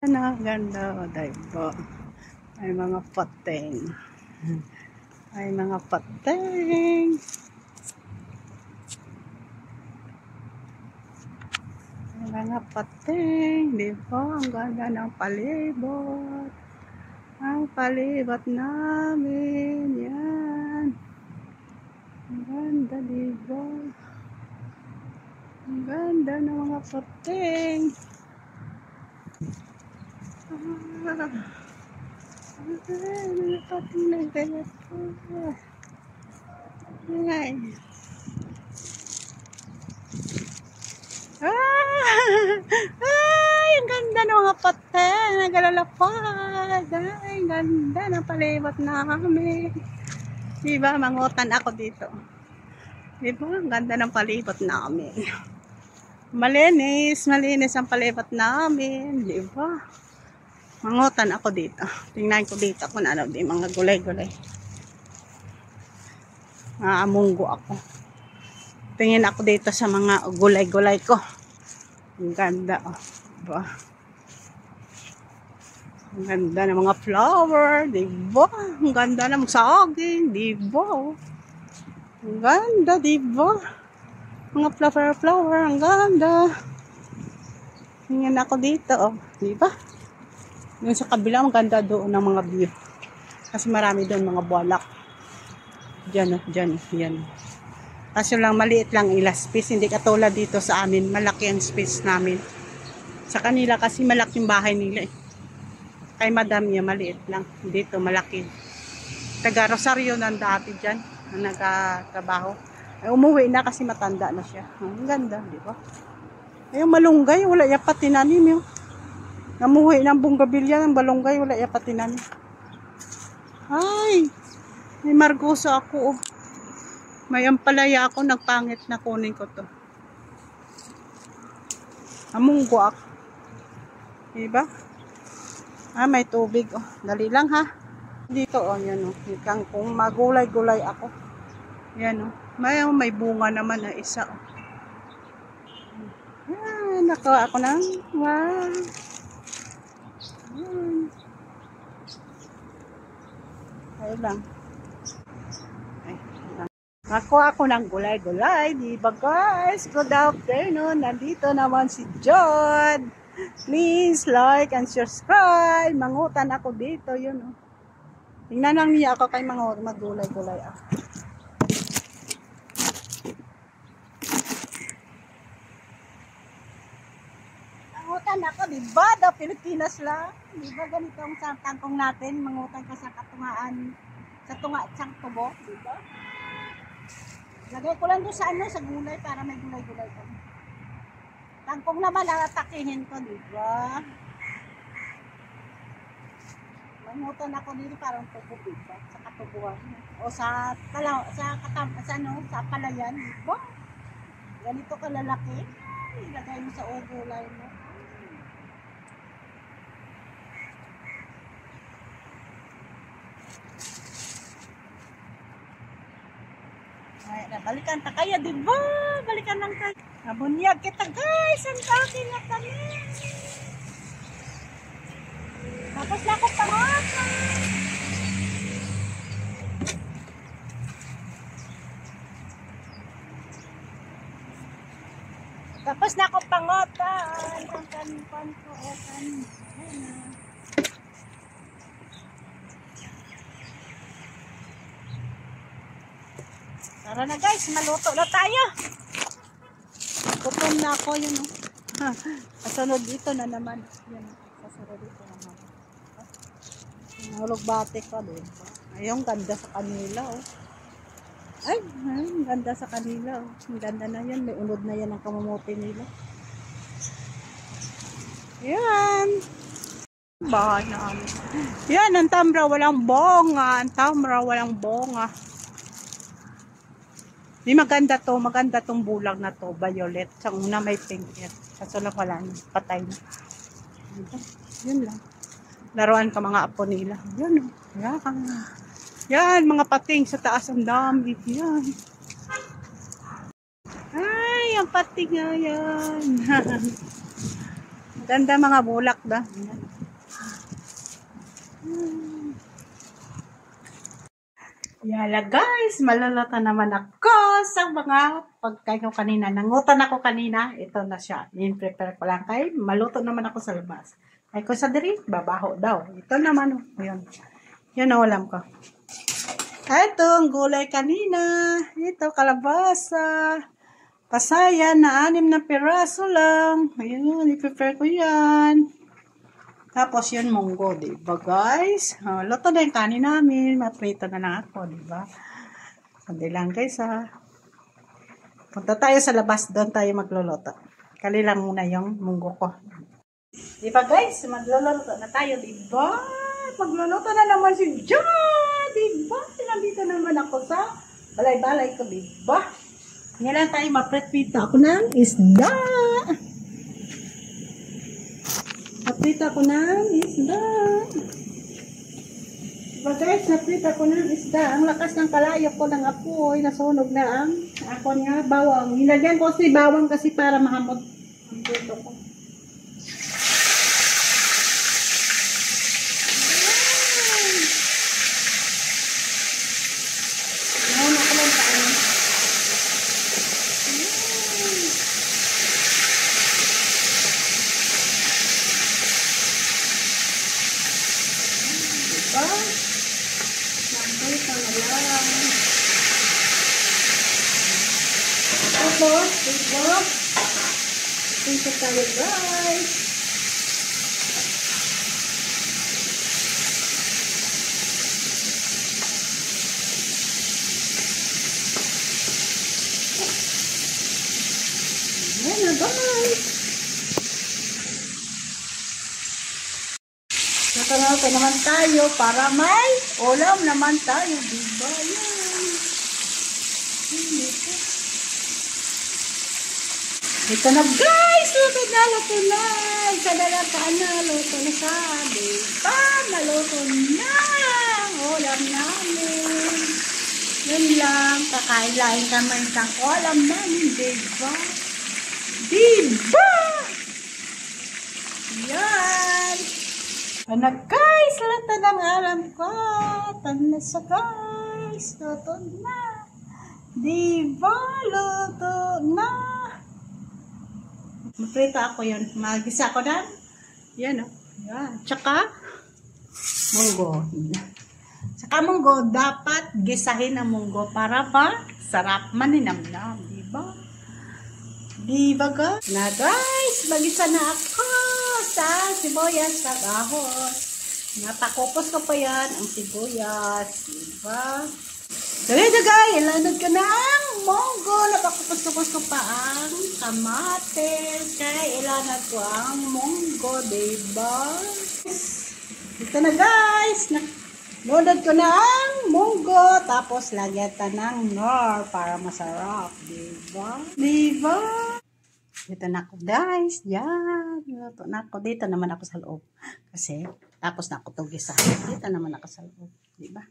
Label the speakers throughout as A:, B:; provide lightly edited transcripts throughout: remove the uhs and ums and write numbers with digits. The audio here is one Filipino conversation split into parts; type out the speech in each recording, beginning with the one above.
A: Ang ganda, diba? Ay mga pating. Ay mga pating. Ay mga pating. Diba? Ang ganda ng palibot. Ang palibot namin. Yan. Ang ganda, diba? Ang ganda ng mga pating. Ay, pating na kaya po. Ay. Ay, ang ganda ng mga pating. Nagalalapad. Ay, ang ganda ng palibot namin. Diba, mangutan ako dito. Diba, ang ganda ng palibot namin. Malinis ang palibot namin. Diba? Mangutan ako dito. Tingnan ko dito kung ano di mga gulay-gulay. Amunggo ako. Tingin ako dito sa mga gulay-gulay ko. Ang ganda, oh. Diba? Ang ganda ng mga flower, diba? Ang ganda ng saging, diba? Ang ganda, diba? Mga flower, ang ganda. Tingin ako dito, oh. Diba? Yung sa kabila, ang ganda doon ng mga view. Kasi marami doon mga buwalak. Diyan, yan. Kasi lang maliit lang ila space, hindi katulad dito sa amin, malaki ang space namin. Sa kanila kasi malaking bahay nila eh. Kay madam niya maliit lang, dito malaki. Taga Rosario nang dati diyan, na nagtatrabaho. Ay umuwi na kasi matanda na siya. Ang ganda, di ba? Ay malunggay, wala ya pa tinanim yun. Namuhi ng bunggabilya ng balunggay, wala ya pa tinanim. Ay, may margoso ako. May ampalaya ako, nagpangit na kunin ko to. Amunggo ako. Diba? May tubig. Oh. Dali lang ha. Dito, oh, yan oh. Kung magulay-gulay ako. Yan oh. May bunga naman na isa. Oh. Nakuha ako ng wow. Ayun lang. Nakuha ako ng gulay-gulay, di ba guys? Good afternoon, nandito naman si John. Please like and subscribe. Mangutan ako dito, yun oh. Tingnan lang niya ako kay magulay-gulay ako. Mangutan ako, di ba? Da Pilipinas lang. Di ba ganito ang tangkong natin? Mangutan ka sa katungaan, sa tunga at sang tubo, di ba? Lagay ko lang doon sa sa gulay para may gulay-gulay ko. Tangkong naman atakihin ko, di ba? Mangutan ako dito parang tubo, di ba? Sa katubuan. O sa palayan, di ba? Ganito kalalaki. Ilagay mo sa gulay mo. Ay, balikan ta kaya, di ba? Balikan lang tayo. Nabunyag kita, guys. Ang akin na kami. Tapos na ako pangasan. Tapos na ako pangotan. Ang kanipan ko. Tara na guys, maluto na tayo. Gutom na ako, yun oh. Kasunod dito na naman. Yan, kasunod dito naman. Nahulog batik pa doon. Ayun, ganda sa kanila oh. Ay, ganda sa kanila oh. Ang ganda na yan, may unod na yan ang kamumuti nila. Yan. Bahan namin. Yan, ang tamra walang bonga. Ang tamra walang bonga. Di maganda tong bulag na to, violet. Sa una may pink yan. Kaso lang wala na, patay na. Yun lang. Laruan ka mga apo nila. Yan o. Yan, mga pating sa taas ang dami. Yan. Ay, ang pating nga yan. Ganda mga bulak da. Yala guys, malulota naman ako sa mga pagkain ko kanina. Nangutan ako kanina. Ito na siya. In-prepare ko lang kay maluto naman ako sa labas. Ay ko sa diri, babaho daw. Ito naman. Yun. Yun ang ulam ko. Ito ang gulay kanina. Ito kalabasa. Pasayan na 6 na piraso lang. Ayun, i-prepare ko yan. Tapos yun, munggo, diba guys? Luto na yung kanin namin. Maprito na lang ako, diba? Sandi lang guys, ha. Punta tayo sa labas, doon tayo magluluto. Kali lang muna yung munggo ko. Diba guys? Magluluto na tayo, diba? Magluluto na naman si John, diba? Nandito naman ako sa balay-balay ko, diba? Ngayon tayo maprito ako ng isda. Naprita ko ng isda. Diba guys, naprita ko ng isda. Ang lakas ng kalayo ko ng apoy. Nasunog na ang ako niya bawang. Nilagyan ko si bawang kasi para mahamot ang puto ko. Ngayon ako lang paano. Tapos, ito tayo guys. Ayan na guys. Nakalauto naman tayo para may ulam naman tayo. Diba yan? Ito na guys! Luto na! Isa na lang luto na siya. Diba? Naluto na! Ulam namin. Yun lang. Kakain-lain naman isang ulam namin. Diba? Diba? Yan! Ano guys? Luto ng alam ko. Tanda sa guys. Luto na. Diba? Luto na. Maprito ako yun. Magisa ko na. Yan o. Yan. Tsaka, munggo. Tsaka munggo, dapat gisahin ang munggo para pa sarap maninamnam. Diba? Diba guys? Na guys, magisa na ako sa sibuyas sa ahos. Napakupos ko pa yan ang sibuyas. Diba? Dito guys, ilanod ko na ang munggo. Napakupos ko pa ang kamates. Kaya ilanod ko ang munggo, diba? Ito na guys. Lunod ko na ang munggo. Tapos lagyan ta ng nor para masarap, diba? Diba? Dito na ako guys. Yan. Dito na ako. Dito naman ako sa loob. Kasi tapos na ako tugisa. Dito naman ako sa loob. Diba?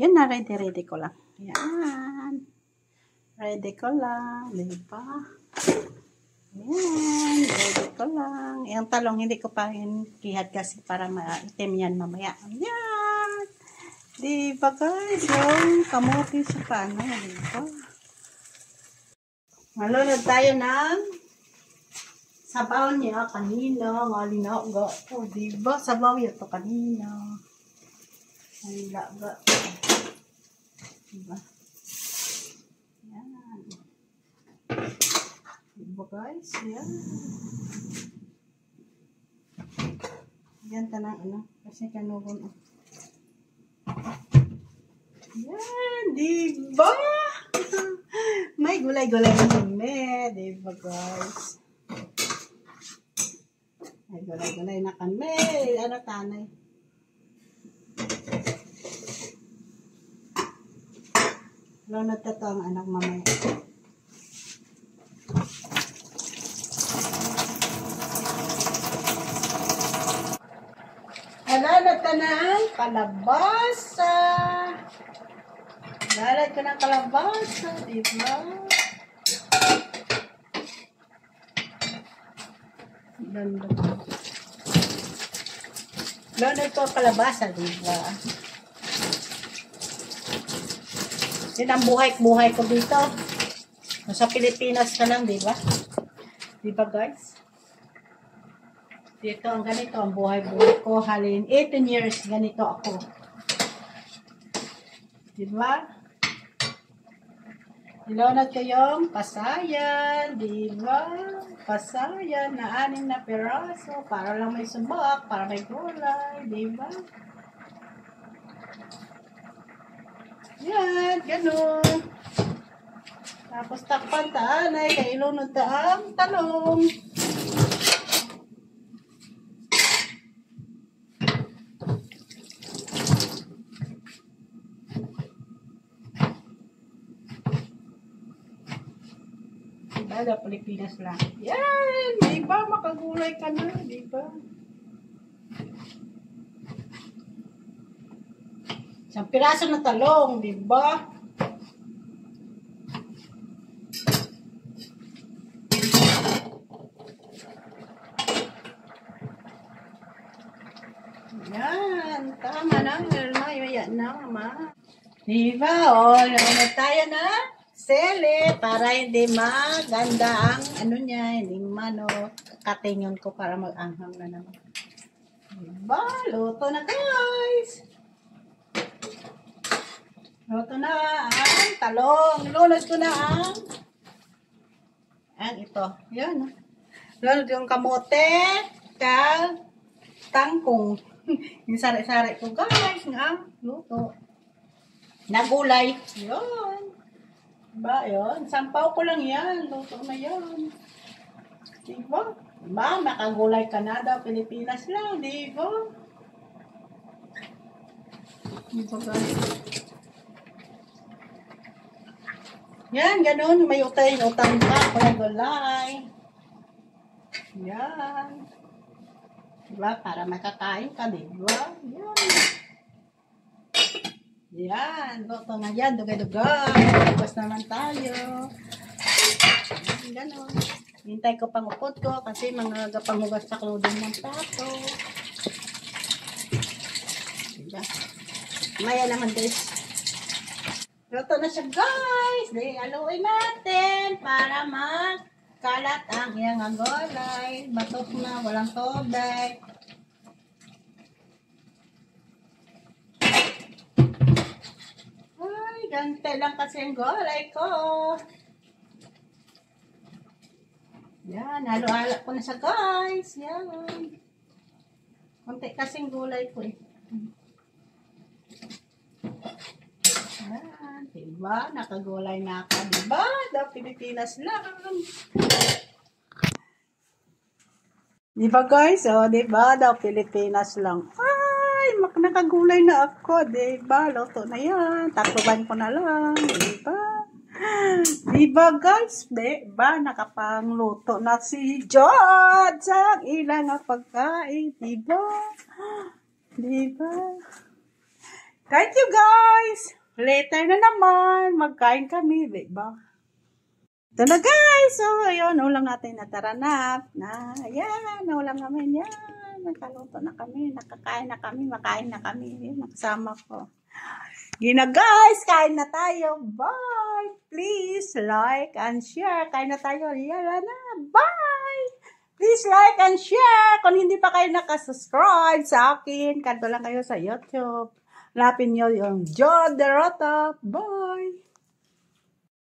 A: Yan na, ready ko lang. Yan. Ready ko lang. Diba? Yan. Ready ko lang. Yung talong, hindi ko pa kihad kasi para maitim yan mamaya. Yan. Diba guys? Yung kamote sa paano. Diba? Malunod tayo ng sabaw niya kanina. Ngalina ga. O, diba? Sabaw ito kanina. Ngalina ga. Diba? Yan. Diba guys? Yan. Yan tanang ano. Kasi kanugon. Yan. Diba? May gulay-gulay na kami. Diba guys? May gulay-gulay na kami. Ano tanay? Lunod na ito ang anak mamaya. Halalad ka na ang kalabasa. Halalad ka ng kalabasa, diba? Ganda. Loaded ko kalabasa, diba? Yan ang buhay ko dito. Sa Pilipinas ka lang, diba? Diba, guys? Dito, ang ganito ang buhay ko. Halin 18 years, ganito ako. Diba? Nilunod ko yung pasayan, diba? Pasayan na 6 na piraso para lang may subak, para may gulay, diba? Yan, ganun. Tapos takpan taanay, kay ilunod taang talong. Diba, Pilipinas lang. Yan! Diba, makagulay ka na, diba? Isang piraso na talong, diba? Yan, tama na, yan na, mama. Diba, nauna tayo na sele para hindi maganda ang ano niya, hindi katingon ko para mag-anghang na naman. Diba, luto na guys. Luto na ang talong. Lunod ko na ang ito. Yan. Lunod yung kamote, tangkong. Yung sari-sari ko guys, nga luto. Nagulay. Yun. Diba, yun? Sampaw ko lang yan. Luto na yan. Diba? Diba? Makagulay ka na daw. Pilipinas lang. Diba? Diba guys? Yan, ganun. May utang ka. Gulay. Yan. Diba? Para makakain ka. Diba? Yan. Yan, luto na yan, dugay-dugay. Tapos naman tayo. Ganon. Hintay ko pang upot ko kasi mga gapanghugas sa clothing ng plato. Diba? Maya naman guys. Luto na siya guys. Di, aluin natin para magkalat ang iyang gulay. Batok na, walang tubig. Gante lang kasi ang gulay ko. Yan, halo-halo ko na siya guys. Yan. Konti kasing gulay ko eh. Yan, diba? Nakagulay na ako. Diba? Daw Pilipinas lang. Diba guys? O, diba? Daw Pilipinas lang. Nakagulay na ako, diba? Luto na yan. Takluban ko na lang, diba? Diba guys? Diba? Nakapangluto na si George sa ilang pagkain, diba? Diba? Thank you guys! Later na naman, magkain kami, diba? Ito na guys! So, ayun, ulam natin na taranap. Ayan, ulam namin yan. Nagkaluto na kami, nakakain na kami, makain na kami. Nakasama ko. Gina guys, kain na tayo. Bye! Please like and share. Kain na tayo. Yala na. Bye! Please like and share. Kung hindi pa kayo nakasubscribe sa akin, kanto lang kayo sa YouTube. Hanapin nyo yung Joe Derota. Bye!